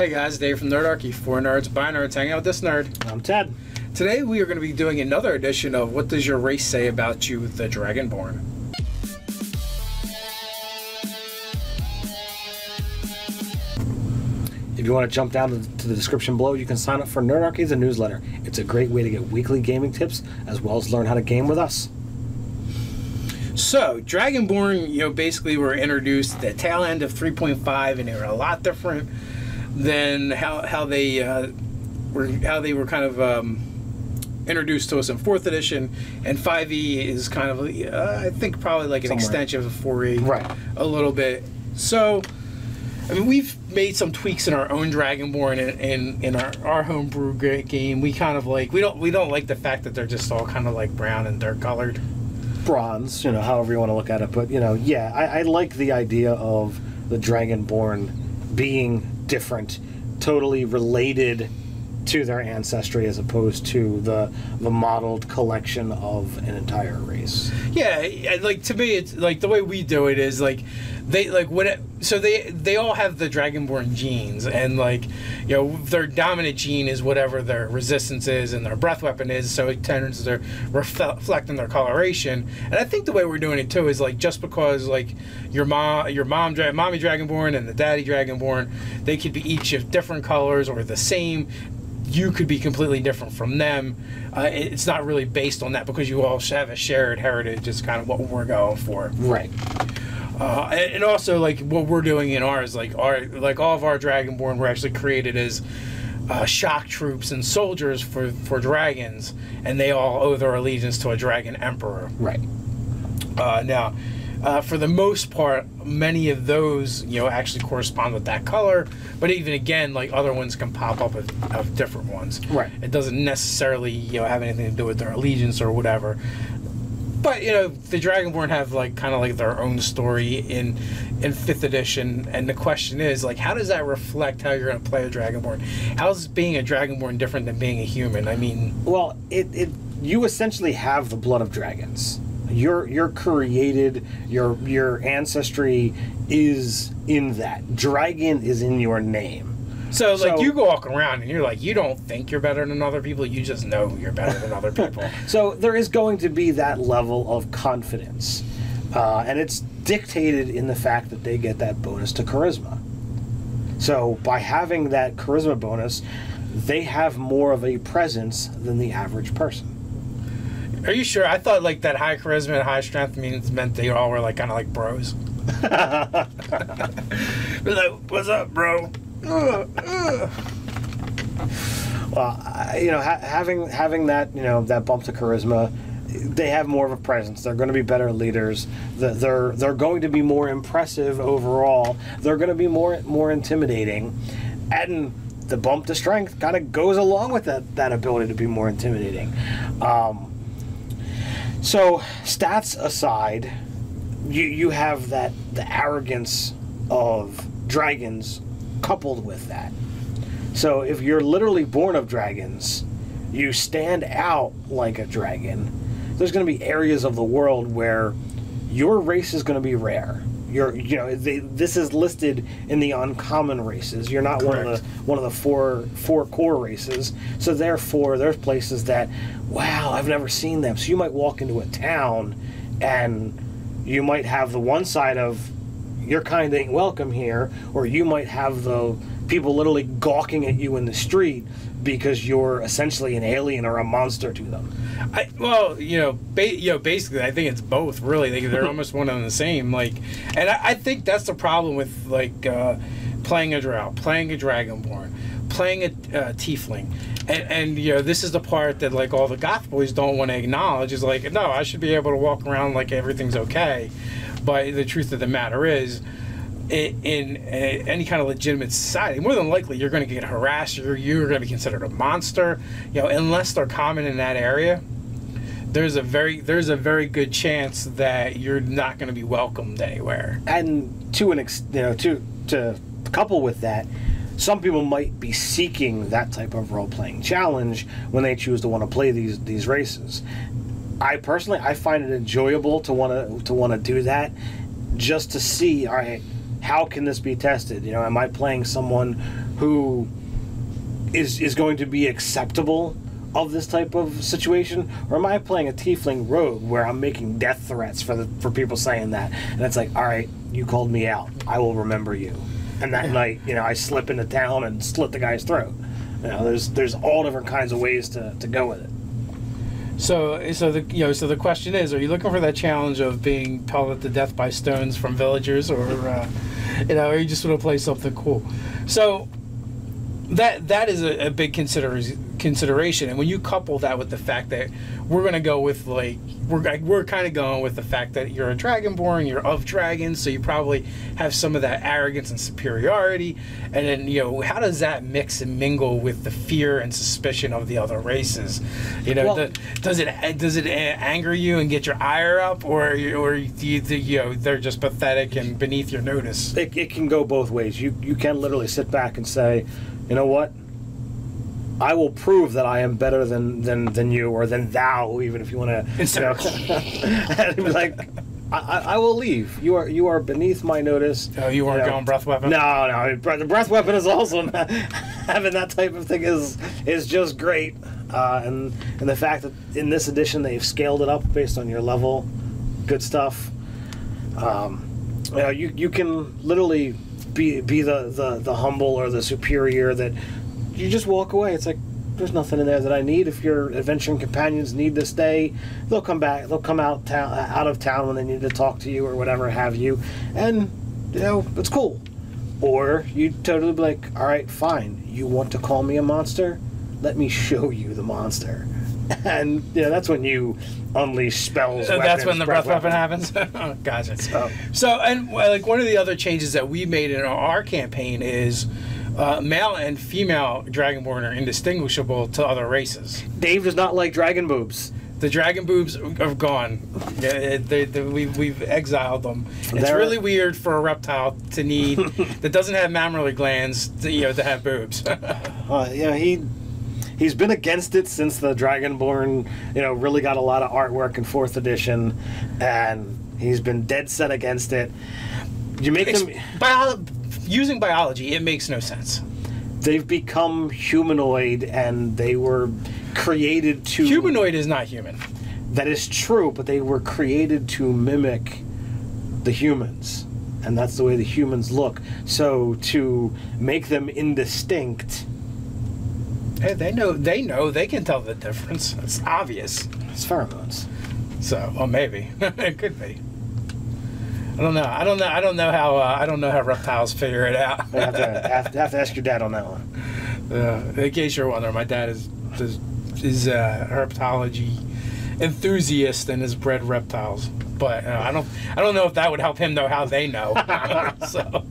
Hey guys, Dave from Nerdarchy, for nerds, by nerds, hanging out with this nerd. I'm Ted. Today we are going to be doing another edition of What Does Your Race Say About You, the Dragonborn. If you want to jump down to the description below, you can sign up for Nerdarchy's a newsletter. It's a great way to get weekly gaming tips, as well as learn how to game with us. So, Dragonborn, basically were introduced at the tail end of 3.5, and they were a lot different than how they were kind of introduced to us in 4th edition, and 5e is kind of I think probably like an extension of 4e, right? A little bit. So, I mean, we've made some tweaks in our own Dragonborn in our homebrew game. We kind of like we don't like the fact that they're just all kind of like brown and dirt colored. Bronze, however you want to look at it, but yeah, I like the idea of the Dragonborn being different, totally related to their ancestry, as opposed to the modeled collection of an entire race. Yeah, like to me, it's like the way we do it is like they all have the Dragonborn genes, and their dominant gene is whatever their resistance is and their breath weapon is, so it tends to reflect in their coloration. And I think the way we're doing it too is like just because like mommy Dragonborn and the daddy Dragonborn, they could be each of different colors or the same. You could be completely different from them. It's not really based on that because you all have a shared heritage. Is kind of what we're going for, right? And also, like what we're doing in ours, like all of our Dragonborn were actually created as shock troops and soldiers for dragons, and they all owe their allegiance to a dragon emperor. Right. Now, for the most part, many of those actually correspond with that color, but even again, like other ones can pop up of different ones. Right. It doesn't necessarily have anything to do with their allegiance or whatever. But the Dragonborn have kind of their own story in 5th edition, and the question is how does that reflect how you're going to play a Dragonborn? How's being a Dragonborn different than being a human? I mean, well, you essentially have the blood of dragons. You're created. Your ancestry is in that. Dragon is in your name. So you go walk around and you're you don't think you're better than other people. You just know you're better than other people. So there is going to be that level of confidence, and it's dictated in the fact that they get that bonus to charisma. So by having that charisma bonus, they have more of a presence than the average person. Are you sure? I thought that high charisma and high strength meant they all were kind of like bros. What's up, bro? Well, having that that bump to charisma, they have more of a presence. They're going to be better leaders. They're going to be more impressive overall. They're going to be more intimidating, and the bump to strength kind of goes along with that ability to be more intimidating. So stats aside, you have the arrogance of dragons coupled with that. So if you're literally born of dragons, you stand out like a dragon. There's going to be areas of the world where your race is going to be rare. This is listed in the uncommon races. You're not one of the four core races. So therefore, there's places that, wow, I've never seen them. So you might walk into a town, and you might have the one side of your kind ain't welcome here, or you might have the people literally gawking at you in the street because you're essentially an alien or a monster to them. Basically, I think it's both. Really, they're almost one and the same. And I think that's the problem with playing a drow, playing a Dragonborn, playing a tiefling, and this is the part that all the goth boys don't want to acknowledge. Is no, I should be able to walk around like everything's okay. But the truth of the matter is, in any kind of legitimate society, more than likely you're going to get harassed. You're going to be considered a monster. Unless they're common in that area, there's a very good chance that you're not going to be welcomed anywhere. And to couple with that, some people might be seeking that type of role-playing challenge when they choose to want to play these races. I personally find it enjoyable to want to do that, just to see, all right, how can this be tested? You know, am I playing someone who is going to be acceptable of this type of situation, or am I playing a tiefling rogue where I'm making death threats for people saying that? And it's like, all right, you called me out, I will remember you. And that night, you know, I slip into town and slit the guy's throat. You know, there's all different kinds of ways to go with it. So the question is: are you looking for that challenge of being pelted to death by stones from villagers, or or you just want to play something cool? So that is a big consideration, and when you couple that with the fact that we're going to go with we're kind of going with the fact that you're a Dragonborn, you're of dragons, so you probably have some of that arrogance and superiority, and then how does that mix and mingle with the fear and suspicion of the other races? Does it anger you and get your ire up, or they're just pathetic and beneath your notice? It can go both ways. You can literally sit back and say, you know what? I will prove that I am better than you, or than thou, even if you want to. And be like, I will leave. You are beneath my notice. Oh, you weren't going breath weapon? No. The breath weapon is also having that type of thing is just great. And the fact that in this edition they've scaled it up based on your level, good stuff. You can literally be the humble or the superior that you just walk away. It's like, there's nothing in there that I need. If your adventuring companions need to stay, they'll come back. They'll come out of town when they need to talk to you or whatever have you, and it's cool. Or you totally be like, all right, fine. You want to call me a monster? Let me show you the monster. And that's when you unleash spells. So that's when the breath weapon happens. Gotcha. So and one of the other changes that we made in our campaign is male and female Dragonborn are indistinguishable to other races. Dave does not like dragon boobs. The dragon boobs are gone. We've exiled them. It's really weird for a reptile to need that doesn't have mammary glands to have boobs. He's been against it since the Dragonborn, really got a lot of artwork in 4th edition, and he's been dead set against it. You make them using biology, it makes no sense. They've become humanoid, and they were created to... Humanoid is not human. That is true, but they were created to mimic the humans, and that's the way the humans look. So to make them indistinct... Hey, they know. They can tell the difference. It's obvious. It's pheromones. So, well, maybe it could be. I don't know. I don't know how reptiles figure it out. I have to ask your dad on that one. In case you're wondering, my dad is a herpetology enthusiast and has bred reptiles. But I don't know if that would help him know how they know. So,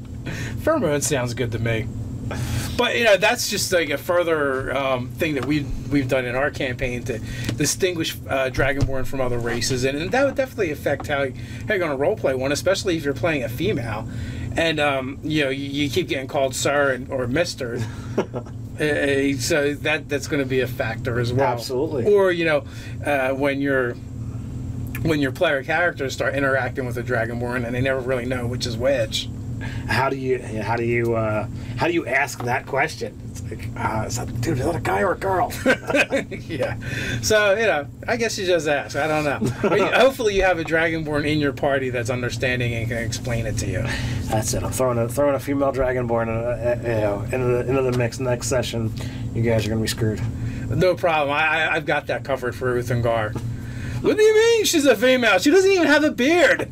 pheromones sounds good to me. But that's just like a further thing that we've done in our campaign to distinguish Dragonborn from other races, and that would definitely affect how you're going to roleplay one, especially if you're playing a female, and you keep getting called sir or mister. So that's going to be a factor as well. Absolutely. Or when your player characters start interacting with a Dragonborn and they never really know which is which. How do you ask that question? It's like, dude, is that a guy or a girl? Yeah. So I guess you just ask. I don't know. But hopefully, you have a Dragonborn in your party that's understanding and can explain it to you. That's it. I'm throwing a female Dragonborn into the mix next session. You guys are gonna be screwed. No problem. I've got that covered for Ruth and Gar. What do you mean she's a female? She doesn't even have a beard.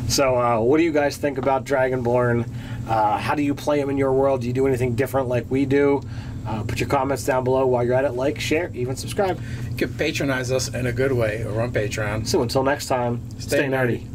So, what do you guys think about Dragonborn? How do you play them in your world? Do you do anything different like we do? Put your comments down below. While you're at it, like, share, even subscribe. You can patronize us in a good way or on Patreon. So until next time, stay nerdy.